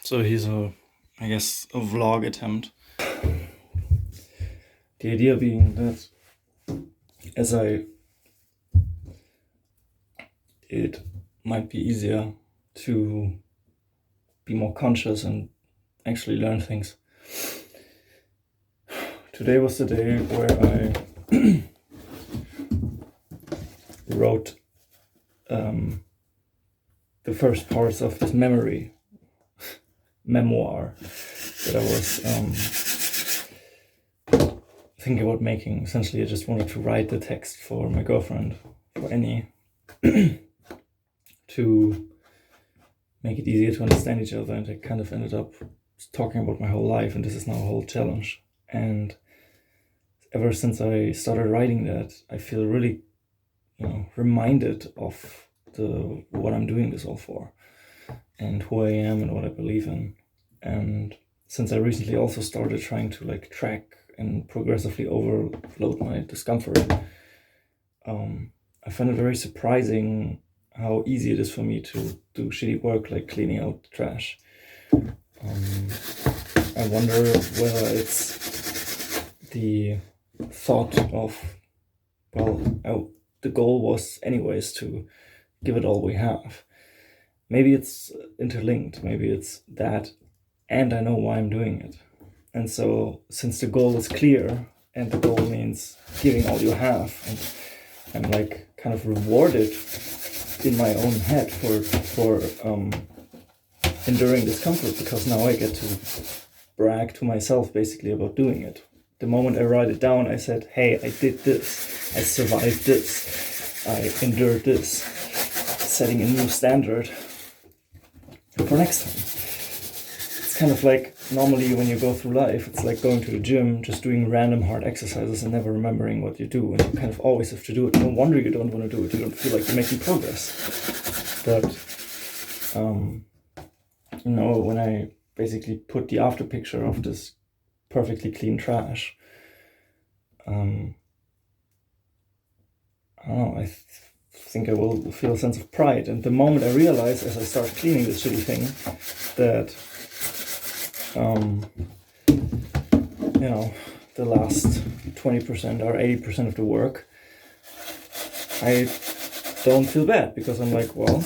So here's I guess, a vlog attempt. The idea being that it might be easier to be more conscious and actually learn things. Today was the day where I wrote the first parts of this memoir that I was thinking about making. Essentially, I just wanted to write the text for my girlfriend, for Annie, to make it easier to understand each other. And I kind of ended up talking about my whole life, and this is now a whole challenge. And ever since I started writing that, I feel really, reminded of what I'm doing this all for, and who I am and what I believe in. And since I recently also started trying to track and progressively overload my discomfort, I find it very surprising how easy it is for me to do shitty work like cleaning out the trash. I wonder whether it's the thought of, the goal was anyways to give it all we have. Maybe it's interlinked, maybe it's that, and I know why I'm doing it. And so since the goal is clear, and the goal means giving all you have, and I'm kind of rewarded in my own head for enduring discomfort, because now I get to brag to myself basically about doing it. The moment I write it down, I said, hey, I did this, I survived this, I endured this, setting a new standard for next time. It's kind of like normally when you go through life, it's like going to the gym, just doing random hard exercises and never remembering what you do, and you kind of always have to do it. No wonder you don't want to do it, you don't feel like you're making progress. But when I basically put the after picture of this perfectly clean trash, I don't know, I think I will feel a sense of pride. And the moment I realize, as I start cleaning this shitty thing, that the last 20% or 80% of the work, I don't feel bad, because I'm like, well,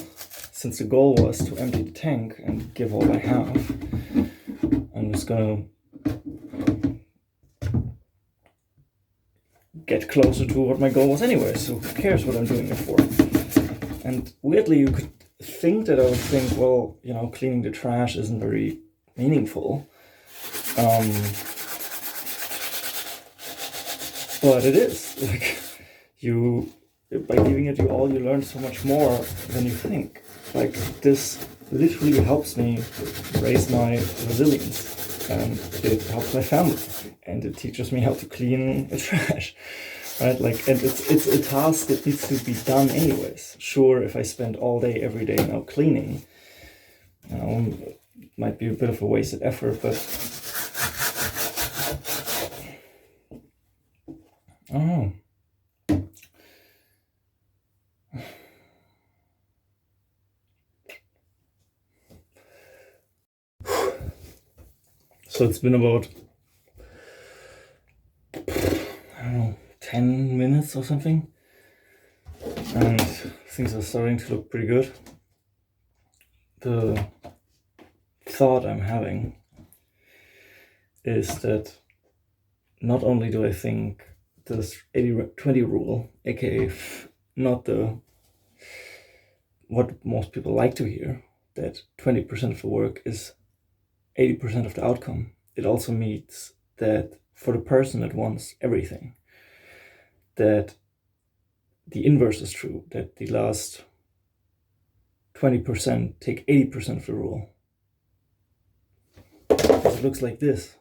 since the goal was to empty the tank and give all I have, I'm just gonna get closer to what my goal was anyway, so who cares what I'm doing it for? And weirdly, you could think that I would think, well, cleaning the trash isn't very meaningful. But it is. By giving it all, you learn so much more than you think. This literally helps me raise my resilience, and it helps my family, and it teaches me how to clean the trash, right? And it's a task that needs to be done anyways. Sure, if I spend all day, every day now cleaning, it might be a bit of a wasted effort, but I don't know. So it's been about, 10 minutes or something, and things are starting to look pretty good. The thought I'm having is that not only do I think this 80-20 rule, aka not what most people like to hear, that 20% of the work is 80% of the outcome, it also means that for the person that wants everything, that the inverse is true, that the last 20% take 80% of the rule. It looks like this.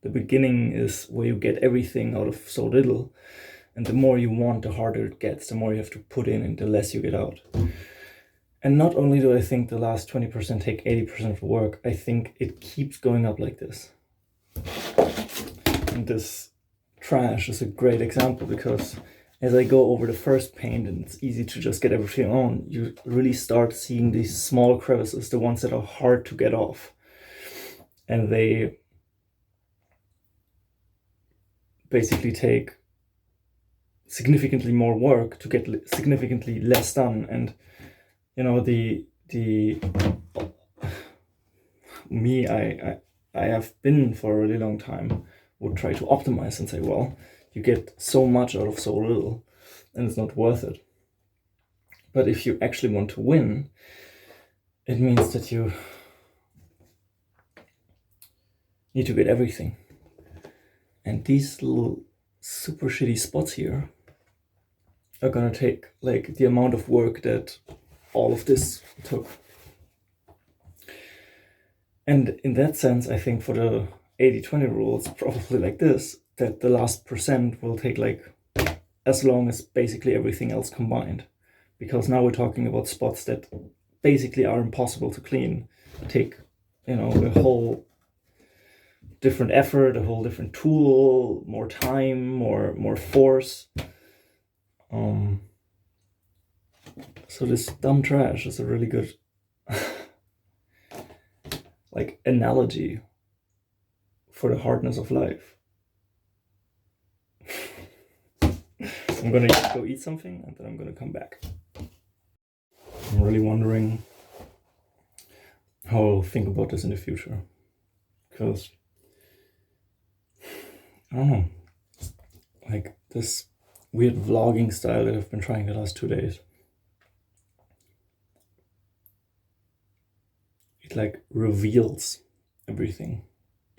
The beginning is where you get everything out of so little, and the more you want, the harder it gets, the more you have to put in and the less you get out. And not only do I think the last 20% take 80% of the work, I think it keeps going up like this. And this trash is a great example, because as I go over the first paint and it's easy to just get everything on, you really start seeing these small crevices, the ones that are hard to get off. And they basically take significantly more work to get significantly less done. And you know, I have been for a really long time would try to optimize and say, well, you get so much out of so little and it's not worth it. But if you actually want to win, it means that you need to get everything. And these little super shitty spots here are gonna take like the amount of work that all of this took. And in that sense, I think for the 80-20 rule, it's probably like this, that the last percent will take like as long as basically everything else combined. Because now we're talking about spots that basically are impossible to clean, take, you know, a whole different effort, a whole different tool, more time, more force. So this dumb trash is a really good like analogy for the hardness of life. I'm gonna go eat something and then I'm gonna come back. I'm really wondering how I'll think about this in the future, because I don't know, like this weird vlogging style that I've been trying the last 2 days, it like reveals everything.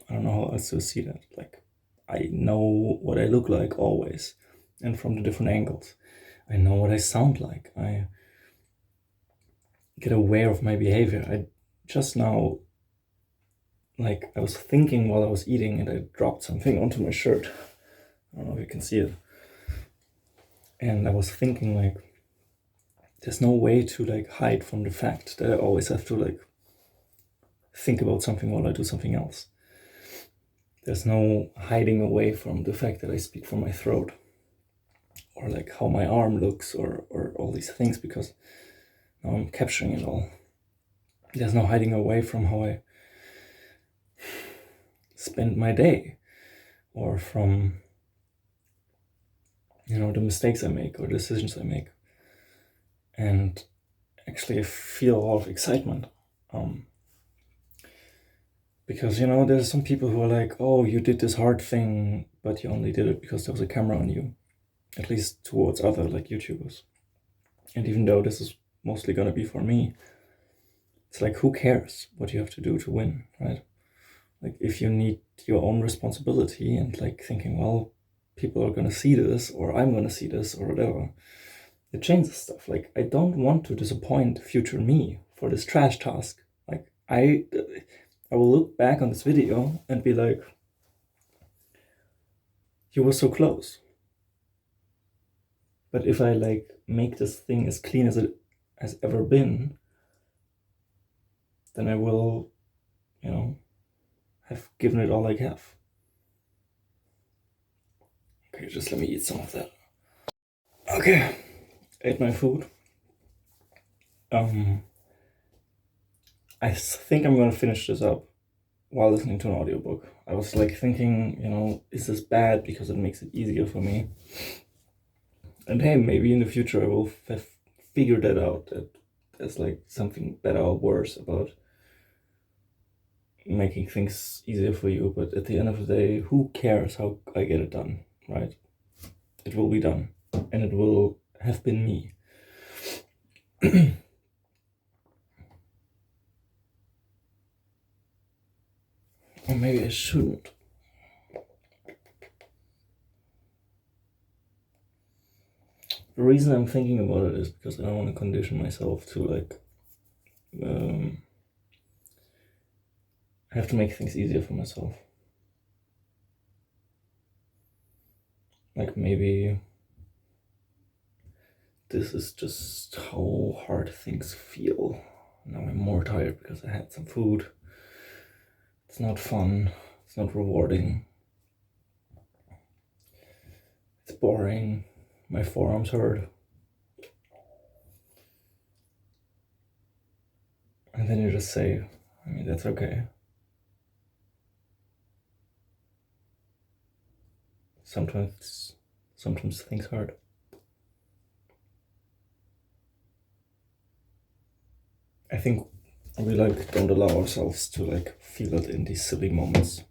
I don't know how else to see that. Like, I know what I look like always, and from the different angles. I know what I sound like. I get aware of my behavior. I just now, like, I was thinking while I was eating and I dropped something onto my shirt. I don't know if you can see it. And I was thinking, like, there's no way to like hide from the fact that I always have to like think about something while I do something else. There's no hiding away from the fact that I speak from my throat, or like how my arm looks, or all these things, because now I'm capturing it all. There's no hiding away from how I spend my day, or from, you know, the mistakes I make or decisions I make. And actually I feel a lot of excitement. Because, you know, there's some people who are like, oh, you did this hard thing, but you only did it because there was a camera on you. At least towards other like YouTubers. And even though this is mostly gonna be for me, it's like, who cares what you have to do to win, right? Like, if you need your own responsibility and like thinking, well, people are gonna see this, or I'm gonna see this, or whatever, it changes stuff. Like, I don't want to disappoint future me for this trash task. Like, I will look back on this video and be like, you were so close. But if I like make this thing as clean as it has ever been, then I will, you know, have given it all I have. Okay, just let me eat some of that. Okay, ate my food. I think I'm gonna finish this up while listening to an audiobook. I was like thinking, you know, is this bad because it makes it easier for me? And hey, maybe in the future I will have figured that out, that there's like something better or worse about making things easier for you. But at the end of the day, who cares how I get it done, right? It will be done, and it will have been me. Or maybe I shouldn't. The reason I'm thinking about it is because I don't want to condition myself to like I have to make things easier for myself. Like, maybe this is just how hard things feel. Now I'm more tired because I had some food. It's not fun. It's not rewarding. It's boring. my forearms hurt. And then you just say, I mean, that's okay. Sometimes things hurt. I think we like don't allow ourselves to like feel it in these silly moments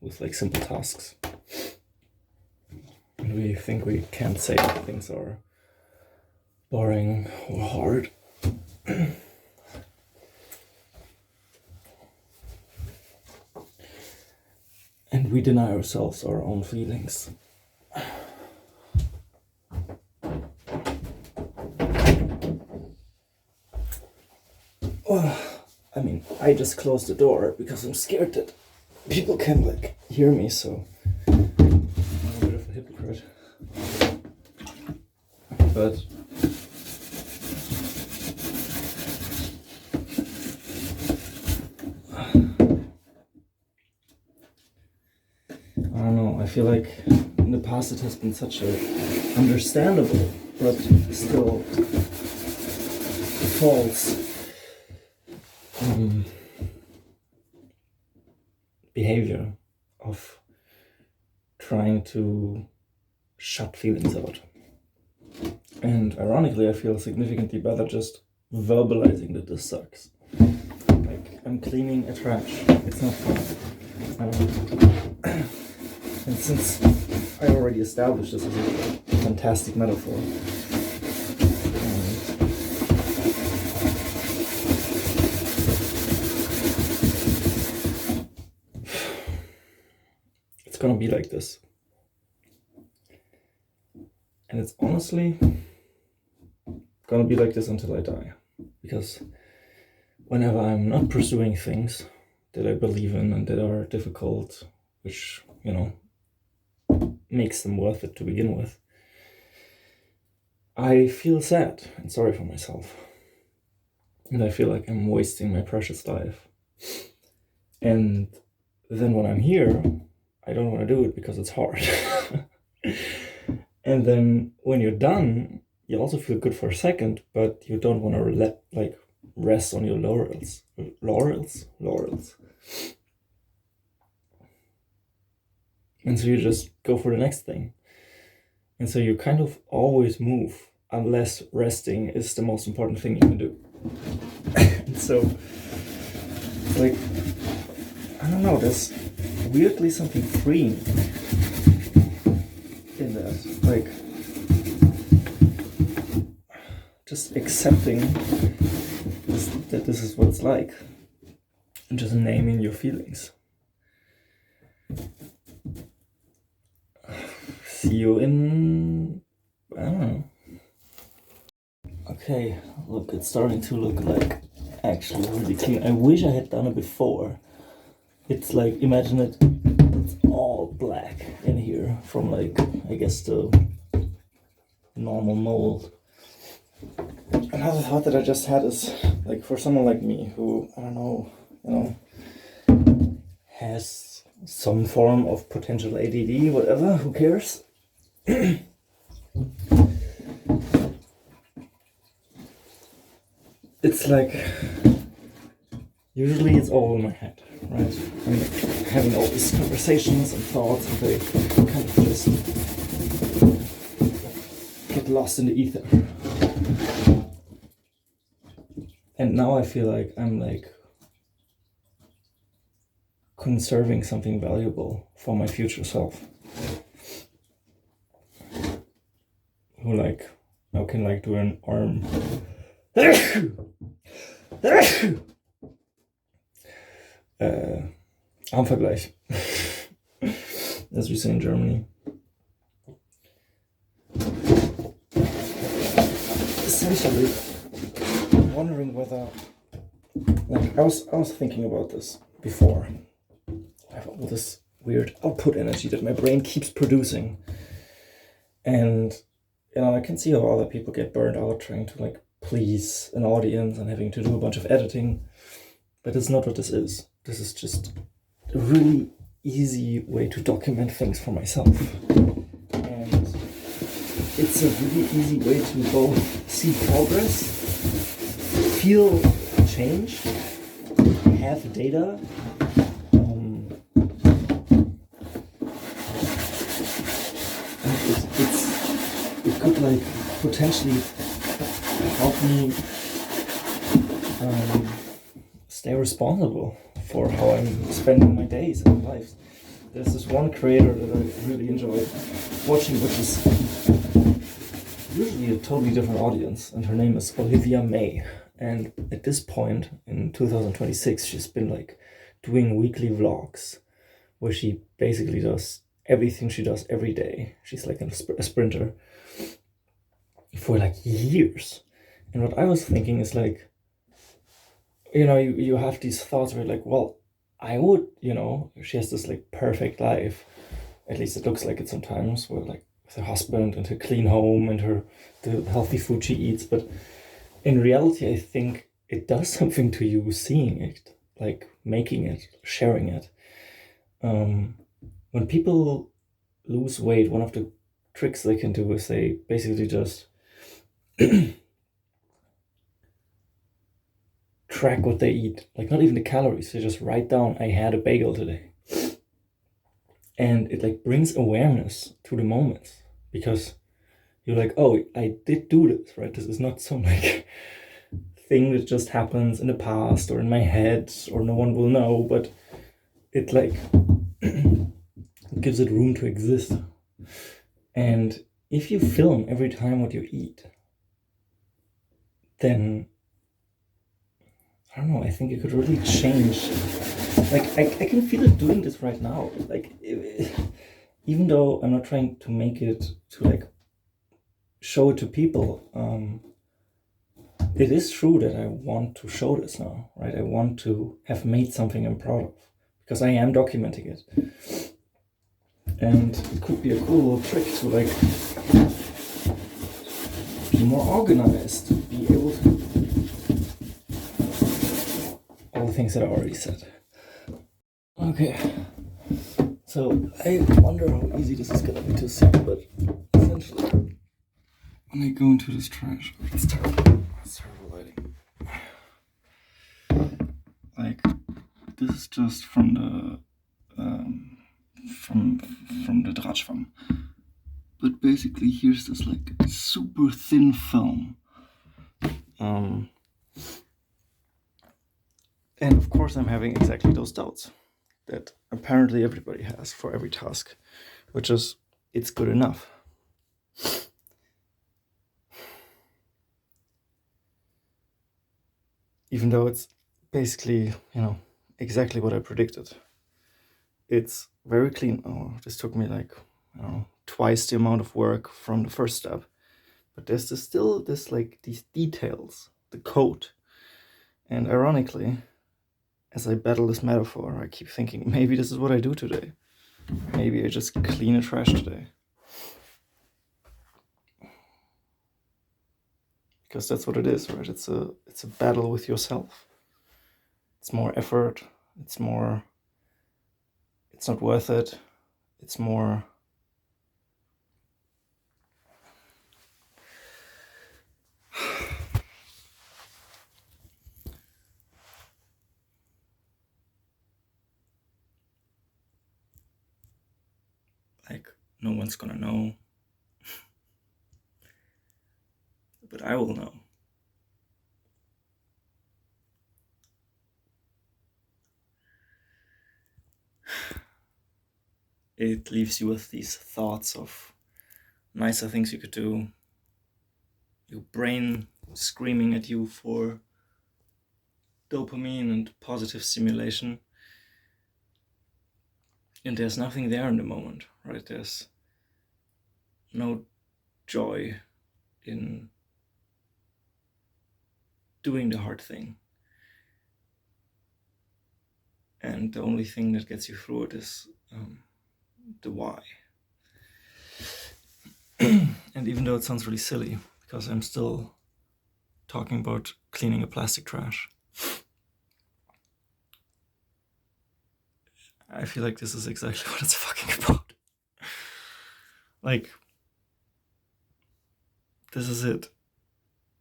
with like simple tasks. And we think we can't say that things are boring or hard. And we deny ourselves our own feelings. Well, I mean, I just closed the door because I'm scared that people can like hear me, so I'm a bit of a hypocrite. But I don't know, I feel like in the past it has been such a understandable but still false behavior of trying to shut feelings out. And ironically, I feel significantly better just verbalizing that this sucks. Like, I'm cleaning a trash. It's not fun. And since I already established this as a fantastic metaphor, it's gonna be like this. And it's honestly gonna be like this until I die. Because whenever I'm not pursuing things that I believe in and that are difficult, which, you know, makes them worth it to begin with, I feel sad and sorry for myself. And I feel like I'm wasting my precious life. And then when I'm here, I don't want to do it because it's hard. And then when you're done, you also feel good for a second, but you don't want to rest on your laurels. And so you just go for the next thing. And so you kind of always move unless resting is the most important thing you can do. And so, like, I don't know, there's weirdly something freeing in that. Like, just accepting that this is what it's like. And just naming your feelings. See you in, I don't know. Okay, look, it's starting to look like actually really clean. I wish I had done it before. It's like, imagine it's all black in here from like, I guess the normal mold. Another thought that I just had is, like, for someone like me who, I don't know, has some form of potential ADD, whatever, who cares? It's like, usually it's all in my head, right? I'm having all these conversations and thoughts, and they kind of just get lost in the ether. And now I feel like I'm like conserving something valuable for my future self. Who like now can like do an arm Armvergleich, as we say in Germany. Essentially, I'm wondering whether, like, I was thinking about this before. I have all this weird output energy that my brain keeps producing, and I can see how other people get burned out trying to like please an audience and having to do a bunch of editing, but it's not what this is. This is just a really easy way to document things for myself, and it's it's a really easy way to both see progress, feel change, have data. It could like potentially help me stay responsible for how I'm spending my days and lives. There's this one creator that I really enjoy watching, which is usually a totally different audience, and her name is Olivia May. And at this point in 2026, she's been like doing weekly vlogs where she basically does everything she does every day. She's like a sprinter for like years. And what I was thinking is like, you have these thoughts where like, well, I would, she has this like perfect life. At least it looks like it sometimes, where like with her husband and her clean home and the healthy food she eats. But in reality, I think it does something to you seeing it, like making it, sharing it. When people lose weight, one of the tricks they can do is they basically just track what they eat, like not even the calories. They just write down, I had a bagel today. And it like brings awareness to the moments, because you're like, oh, I did do this, right? This is not some like thing that just happens in the past or in my head or no one will know, but it like gives it room to exist. And if you film every time what you eat, then I don't know, I think it could really change. Like I can feel it doing this right now. Like even though I'm not trying to make it to like show it to people, it is true that I want to show this now, right? I want to have made something I'm proud of, because I am documenting it. And it could be a cool little trick to like be more organized, be able to all the things that I already said. Okay, so I wonder how easy this is gonna be to see, but essentially, when I go into this trash, it's terrible lighting. Like, this is just from the Drahtschwamm. But basically, here's this like super thin film. And of course, I'm having exactly those doubts that apparently everybody has for every task, which is, it's good enough. Even though it's basically, exactly what I predicted. It's very clean. Oh, this took me like, twice the amount of work from the first step. But there's still these details, the code. And ironically, as I battle this metaphor, I keep thinking, maybe this is what I do today. Maybe I just clean the trash today. Because that's what it is, right? It's a battle with yourself. It's more effort. It's not worth it. It's more like, no one's gonna know. But I will know. It leaves you with these thoughts of nicer things you could do. Your brain screaming at you for dopamine and positive stimulation. And there's nothing there in the moment, right? There's no joy in doing the hard thing. And the only thing that gets you through it is the why. And even though it sounds really silly, because I'm still talking about cleaning a plastic trash, I feel like this is exactly what it's fucking about. Like, this is it.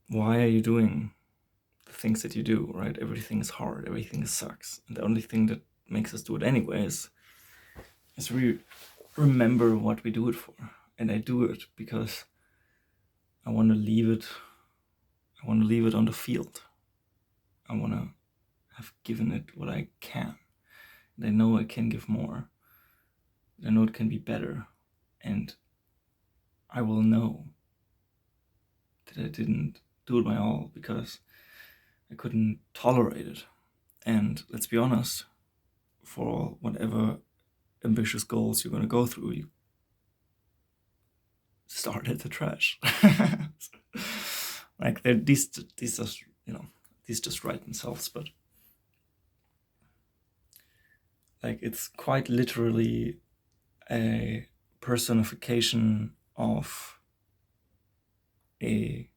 Why are you doing the things that you do, right? Everything is hard, everything sucks. And the only thing that makes us do it anyways is we remember what we do it for. And I do it because I want to leave it on the field. I want to have given it what I can. And I know I can give more. I know it can be better. And I will know that I didn't do it my all because I couldn't tolerate it. And let's be honest, for whatever ambitious goals you're going to go through, you start at the trash. Like these just, these just write themselves, but like it's quite literally a personification of a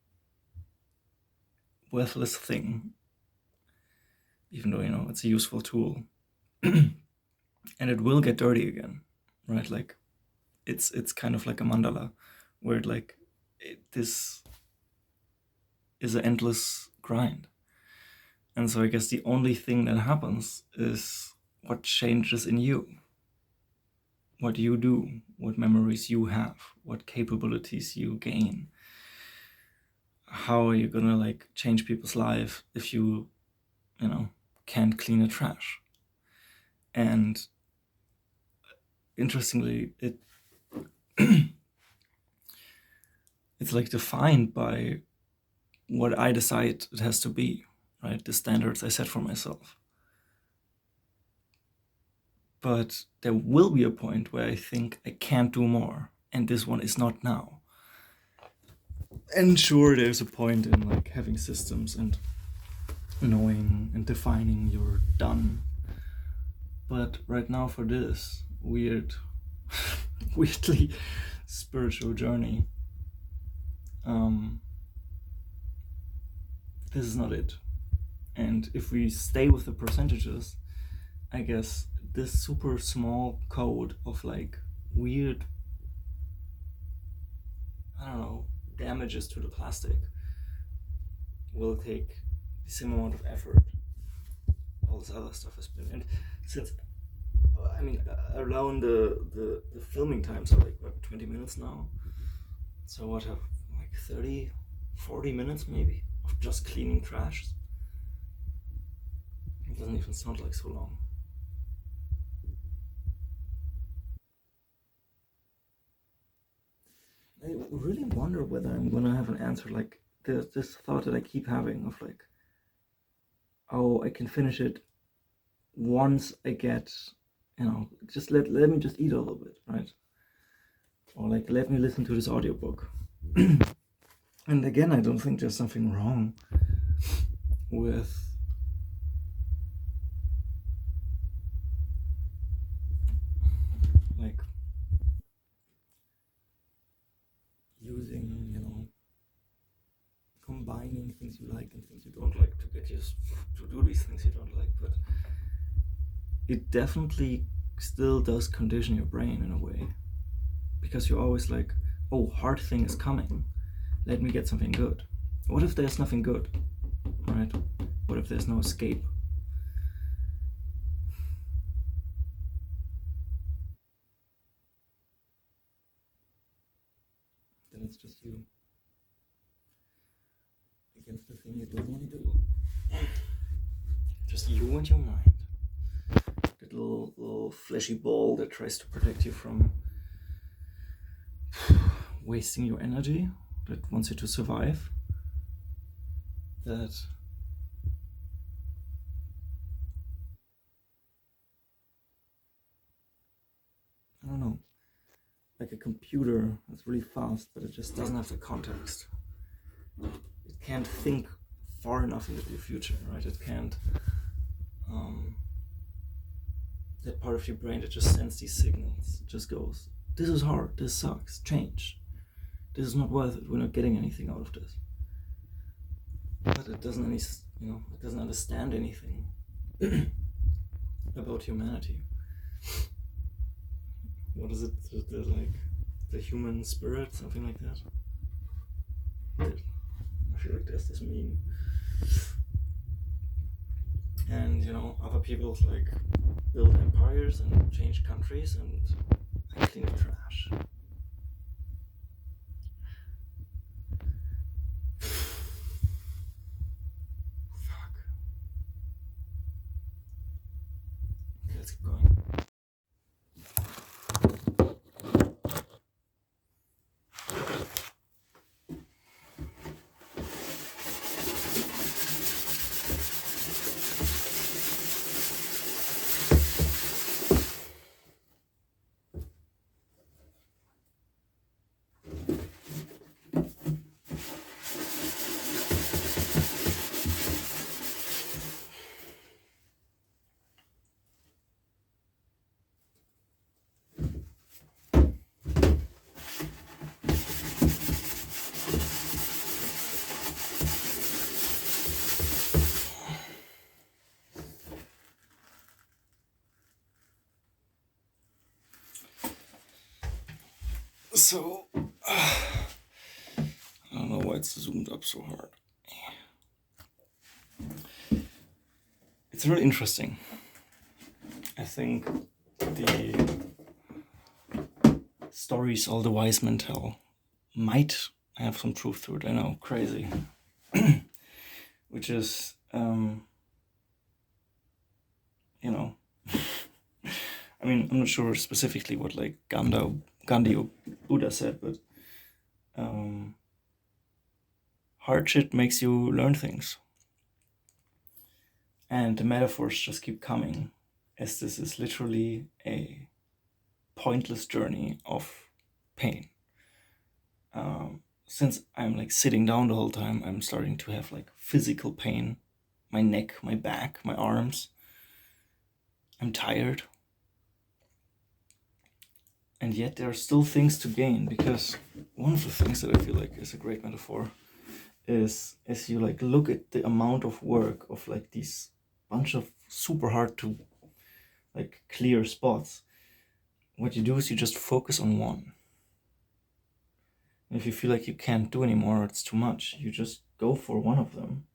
worthless thing, even though it's a useful tool. And it will get dirty again, right? Like it's kind of like a mandala where this is an endless grind. And so I guess the only thing that happens is what changes in you, what you do, what memories you have, what capabilities you gain. How are you gonna change people's life if you can't clean a trash? And interestingly, it's defined by what I decide it has to be, right? The standards I set for myself. But there will be a point where I think I can't do more, and this one is not now. And sure, there's a point in having systems and knowing and defining you're done. But right now for this weirdly spiritual journey, this is not it. And if we stay with the percentages, I guess this super small code of weird, I don't know, damages to the plastic will take the same amount of effort all this other stuff has been. And since around the filming times are 20 minutes now, so what have 30-40 minutes maybe of just cleaning trash. It doesn't even sound like so long. I really wonder whether I'm gonna have an answer. There's this thought that I keep having of oh, I can finish it once I get, just let me just eat a little bit, right? Or let me listen to this audiobook. And again, I don't think there's something wrong with using, combining things you like and things you don't like to get you to do these things you don't like, but it definitely still does condition your brain in a way, because you're always oh, hard thing is coming, let me get something good. What if there's nothing good, right? What if there's no escape? Then it's just you against the thing you don't want to do. Just you and your mind. That little fleshy ball that tries to protect you from wasting your energy, that wants you to survive. That I don't know, like a computer that's really fast, but it just doesn't have the context. It can't think far enough into the future, right? It can't. That part of your brain that just sends these signals, just goes, this is hard, this sucks, change. This is not worth it, we're not getting anything out of this. But it doesn't it doesn't understand anything about humanity. What is it? The human spirit, something like that. I feel like there's this meme. And other people like build empires and change countries, and I clean the trash. Fuck. Okay, let's keep going. So, I don't know why it's zoomed up so hard. It's really interesting. I think the stories all the wise men tell might have some truth to it. I know, crazy. Which is, I mean, I'm not sure specifically what like Gandhi or Buddha said, but hardship makes you learn things. And the metaphors just keep coming, as this is literally a pointless journey of pain. Since I'm like sitting down the whole time, I'm starting to have like physical pain. My neck, my back, my arms. I'm tired. And yet there are still things to gain, because one of the things that I feel like is a great metaphor is as you like look at the amount of work of like these bunch of super hard to like clear spots, what you do is you just focus on one. And if you feel like you can't do anymore, or it's too much, you just go for one of them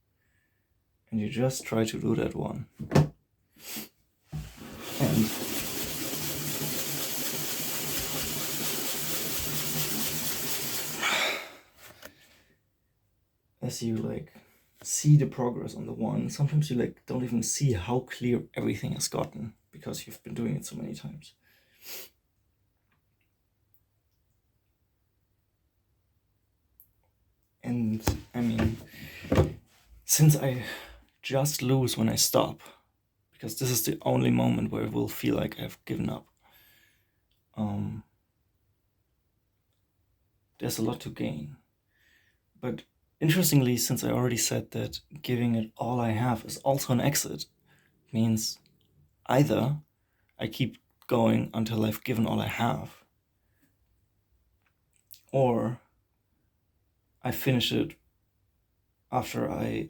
and you just try to do that one. And as you like see the progress on the one, sometimes you like don't even see how clear everything has gotten because you've been doing it so many times. And I mean, since I just lose when I stop, because this is the only moment where I will feel like I've given up, there's a lot to gain. But interestingly, since I already said that giving it all I have is also an exit, means either I keep going until I've given all I have, or I finish it after I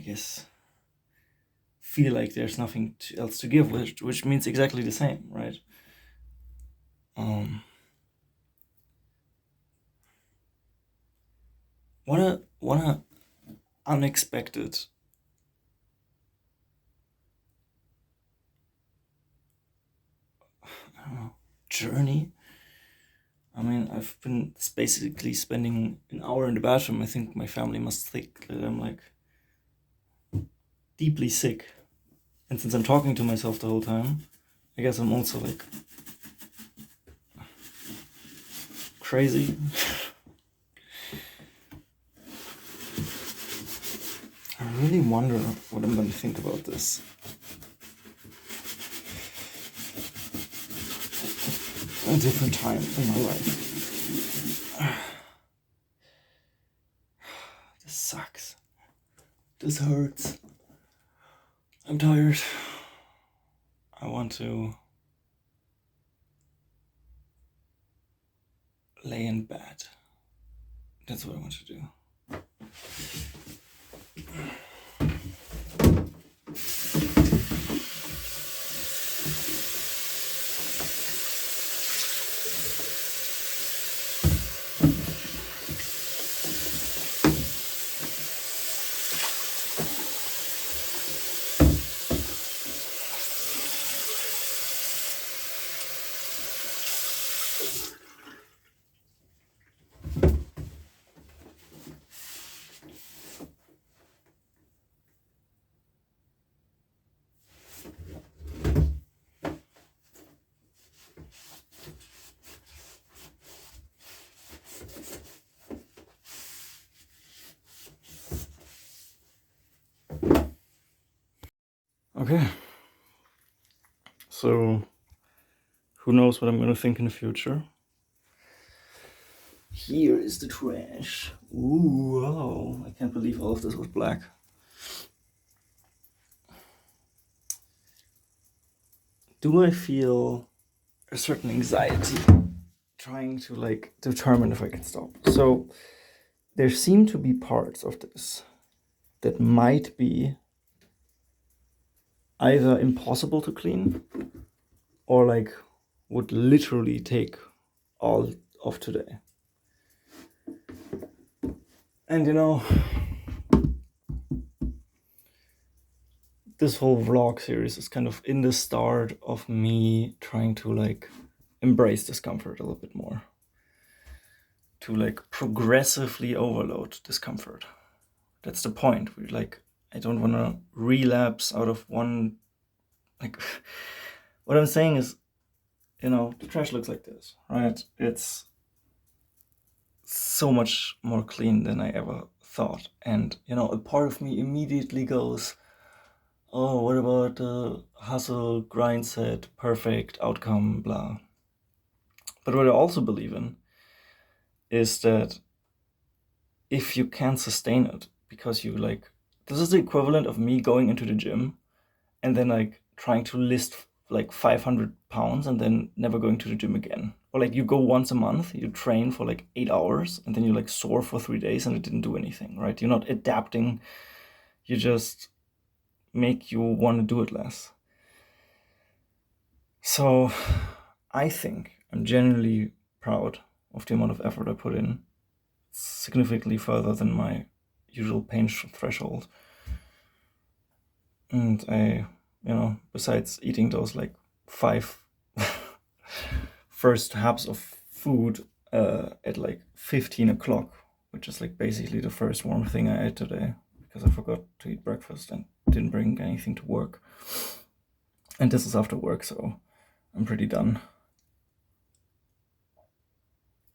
guess feel like there's nothing else to give, which means exactly the same, right? What a unexpected journey. I mean, I've been basically spending an hour in the bathroom. I think my family must think that I'm like deeply sick. And since I'm talking to myself the whole time, I guess I'm also like crazy. I really wonder what I'm going to think about this. A different time in my life. This sucks. This hurts. I'm tired. I want to lay in bed. That's what I want to do. So who knows what I'm gonna think in the future. Here is the trash. Ooh, wow. I can't believe all of this was black. Do I feel a certain anxiety trying to like determine if I can stop? So there seem to be parts of this that might be either impossible to clean or like would literally take all of today. And you know, this whole vlog series is kind of in the start of me trying to like embrace discomfort a little bit more, to like progressively overload discomfort. That's the point. We like, I don't want to relapse out of one, like what I'm saying is, you know, the trash looks like this, right? It's so much more clean than I ever thought. And you know, a part of me immediately goes, oh, what about the hustle, grind set, perfect outcome, blah. But what I also believe in is that if you can sustain it, because you like, this is the equivalent of me going into the gym and then like trying to list like 500 pounds and then never going to the gym again. Or like you go once a month, you train for like 8 hours and then you like sore for 3 days and it didn't do anything, right? You're not adapting, you just make you want to do it less. So I think I'm genuinely proud of the amount of effort I put in. It's significantly further than my usual pain threshold. And I, you know, besides eating those like 5 first halves of food at like 15 o'clock, which is like basically the first warm thing I ate today because I forgot to eat breakfast and didn't bring anything to work. And this is after work, so I'm pretty done.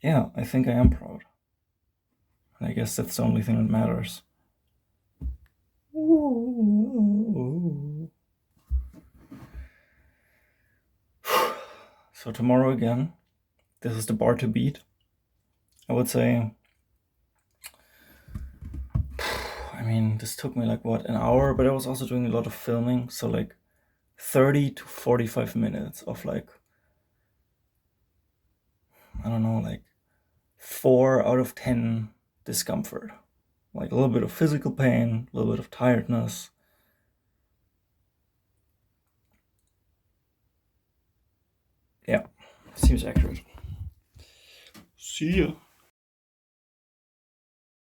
Yeah, I think I am proud. And I guess that's the only thing that matters. So tomorrow again, this is the bar to beat. I would say, I mean, this took me like what, an hour, but I was also doing a lot of filming, so like 30 to 45 minutes of like, I don't know, like 4 out of 10 discomfort. Like a little bit of physical pain, a little bit of tiredness. Yeah, seems accurate. See ya.